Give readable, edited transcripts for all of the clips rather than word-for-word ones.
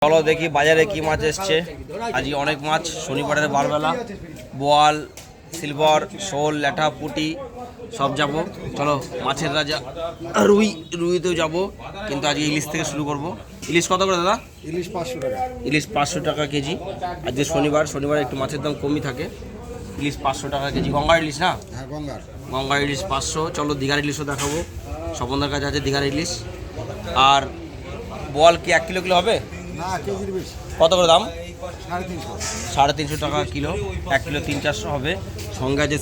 চলো দেখি বাজারে কি মাছ এসছে। আজকে অনেক মাছ, শনিবারের বারবেলা। বোয়াল, সিলভার, শোল, ল্যাঠা, পুঁটি সব যাব। চলো মাছের রাজা রুইতেও যাব, কিন্তু আজকে ইলিশ থেকে শুরু করব। ইলিশ কত করে দাদা? ইলিশ 500 টাকা। ইলিশ 500 টাকা কেজি। আজকে শনিবার একটু মাছের দাম কমই থাকে। ইলিশ 500 টাকা কেজি। গঙ্গার ইলিশ না? হ্যাঁ, গঙ্গার ইলিশ 500। চলো দীঘার ইলিশও দেখাবো। স্বপনদার কাছে আছে দীঘার ইলিশ। আর বোয়াল কি 1 কিলো হবে? না, কেজির বেশি। কত করে দাম? 350। 350 টাকা কিলো। 1 কিলো 300-400 হবে। সঙ্গে আছে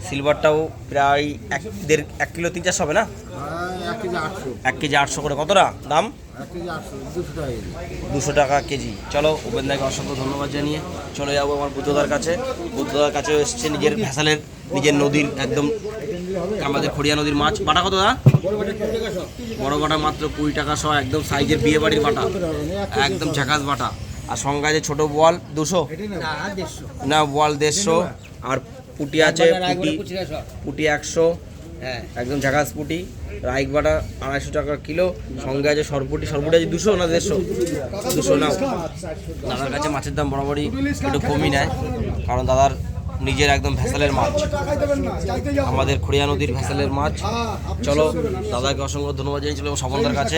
সিলভারটাও প্রায় 1 কিলো 300-400 হবে না? 1 কেজি 800 করে। কতটা দাম? 200 টাকা কেজি। চলো উপেন্দাকে অসংখ্য ধন্যবাদ জানিয়ে চলে যাবো আমার বুদ্ধদার কাছে। বুদ্ধদার কাছে এসছে নিজের ভ্যাসালের, নিজের নদীর, একদম আমাদের খড়িয়া নদীর মাছ। বাটা কত দা? বড় বাটা মাত্র 20 টাকা শো। একদম সাইজের বিয়ে বাড়ির বাটা, একদম ঝাকাস বাটা। আর সঙ্গে আছে ছোটো বোয়াল 200 না, বোয়াল 150। আর পুঁটি আছে, পুঁটি 100, একদম ঝাকাস পুঁটি। রাইক বাটা 250 টাকা কিলো। সঙ্গে আছে সরপুটি আছে 200 না 150? 200 না। দাদার কাছে মাছের দাম বরাবরই একটু কমই নেয়, কারণ দাদার নিজের একদম ভ্যাসালের মাছ, আমাদের খড়িয়া নদীর ভ্যাসালের মাছ। চলো দাদাকে অসংখ্য ধন্যবাদ জানিয়েছিল স্বপনদার কাছে।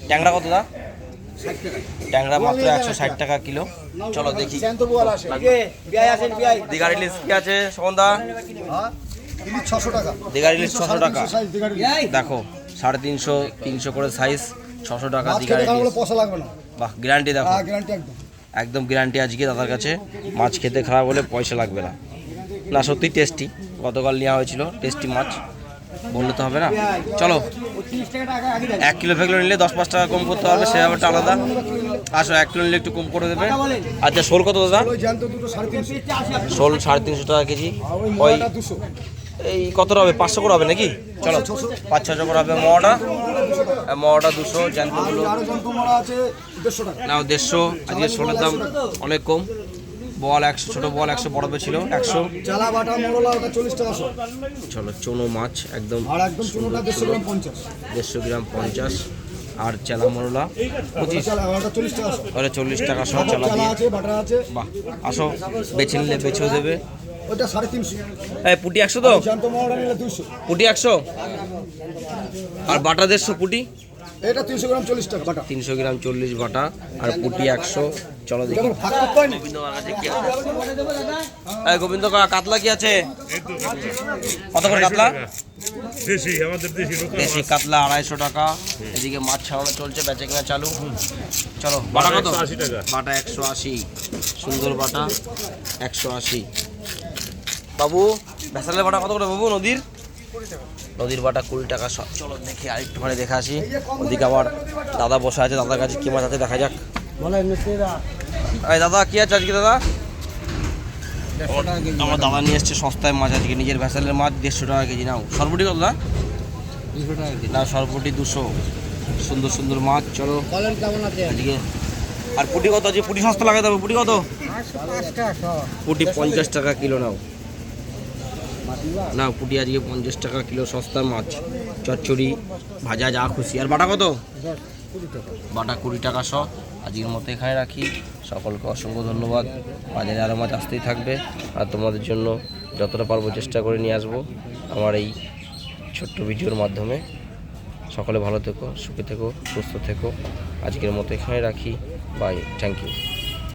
ট্যাংরা কত দা? ট্যাংরা মাত্র 160 টাকা কিলো। চলো দেখি দীঘার ইলিশ কি আছে স্বপনদা। দীঘার ইলিশ 600 টাকা। দেখো 350-300 করে সাইজ, 600 টাকা দীঘার ইলিশ। বাহ, গ্যারান্টি দেখো, একদম গ্যারান্টি আজকে দাদার কাছে। মাছ খেতে খারাপ হলে পয়সা লাগবে না। না সত্যি টেস্টি, গতকাল নেওয়া হয়েছিল, টেস্টি মাছ, বললে তো হবে না। চলো 1 কিলো ফেকলো নিলে 10-5 টাকা কম করতে হবে, সে ব্যাপারটা আলাদা। আসো 1 কিলো নিলে একটু কম করে দেবে। আচ্ছা শোল কত দাদা? শোল 350 টাকা কেজি। ওই এই কতটা হবে? 500 করে হবে নাকি? চলো 500-600 করে হবে। মোয়াটা 200। জ্যান্তগুলো না 150। আজকে শোলের দাম অনেক কম। বল 100, ছোটো বল 100, বড় ছিল 100। চলো চনো মাছ একদম 150 গ্রাম 50। আর চেলা মোরলা 25, 40 টাকা সহ চেলা দিয়ে। বাহ, আসো বেছে নিলে বেছেও দেবে। পুটি 100 তো? পুটি 100 আর বাটা 150 পুটি। এটা 300 গ্রাম 40 টাকা বাটা। 300 গ্রাম 40 বাটা আর পুটি 100। চলো দেখি গোবিন্দ কাতলা কি আছে? কত করে কাতলা? দেশি কাতলা 250 টাকা। এদিকে মাছ ছাড়ানো চলছে, বেচে কিনা চালু। চলো বাটা কত? বাটা 180। সুন্দর বাটা 180। বাবু ভ্যাসালের বাটা কত করে বাবু? নদীর বাটা 20 টাকা সব। চলো দেখি আরেকটুখানি দেখে আসি। ওদিকে আবার দাদা বসে আছে, দাদার কাছে কি মাছ আছে দেখা যাক। এই দাদা কি আছে আজকে? দাদা আমার দাদা নিয়ে এসছে সস্তায় মাছ আজকে, নিজের ভ্যাসালের মাছ 150 টাকা কেজি। নাও সরপুটি কত দা? 200 টাকা কেজি। না সরপুটি 200। সুন্দর সুন্দর মাছ। চলো আজকে। আর পুটি কত আছে? পুটি সস্তা লাগাতে হবে। পুটি কত? পুটি 50 টাকা কিলো। নাও না, পুটি আজকে 50 টাকা কিলো, সস্তা মাছ। চচ্চড়ি ভাজা যা খুশি। আর বাটা কত? বাটা 20 টাকা শো। আজকের মতো এখানে রাখি। সকলকে অসংখ্য ধন্যবাদ। বাজারে আরও মাছ আসতেই থাকবে, আর তোমাদের জন্য যতটা পারবো চেষ্টা করে নিয়ে আসবো আমার এই ছোট্ট ভিডিওর মাধ্যমে। সকলে ভালো থেকো, সুখে থেকো, সুস্থ থেকো। আজকের মতো এখানে রাখি। Bye, thank you.